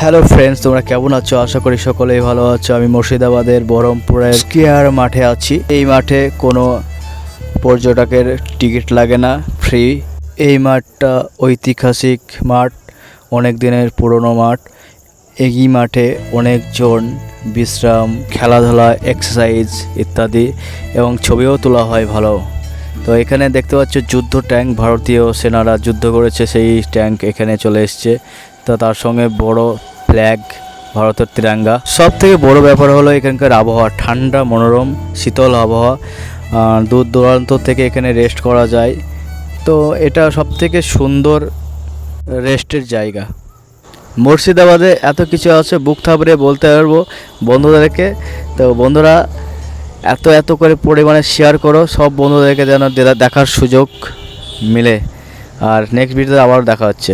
Hello friends, তোমরা কেমন আছো? আশা করি সকলেই ভালো আছো। আমি মুর্শিদাবাদের বহরমপুরের স্কয়ার মাঠে আছি। এই মাঠে কোনো পর্যটকের টিকিট লাগে না, ফ্রি। এই মাঠটা ঐতিহাসিক মাঠ, অনেক দিনের পুরনো মাঠ। এই মাঠে অনেকজন বিশ্রাম, খেলাধুলা, এক্সারসাইজ ইত্যাদি এবং ছবিও তোলা হয় ভালো। তো এখানে দেখতে পাচ্ছ যুদ্ধ ট্যাঙ্ক, ভারতীয় সেনারা যুদ্ধ করেছে সেই ট্যাঙ্ক এখানে চলে এসছে। তো তার সঙ্গে বড় ফ্ল্যাগ, ভারতের তিরঙ্গা। সব থেকে বড় ব্যাপার হলো এখানকার আবহাওয়া, ঠান্ডা মনোরম শীতল আবহাওয়া। দূর দূরান্ত থেকে এখানে রেস্ট করা যায়। তো এটা সব থেকে সুন্দর রেস্টের জায়গা। মুর্শিদাবাদে এত কিছু আছে, বুক থাবড়ে বলতে পারবো বন্ধুদেরকে। তো বন্ধুরা এত করে পরিমাণে শেয়ার করো, সব বন্ধুদেরকে যেন দেখার সুযোগ মিলে। আর নেক্সট ভিডিওতে আবার দেখা হচ্ছে।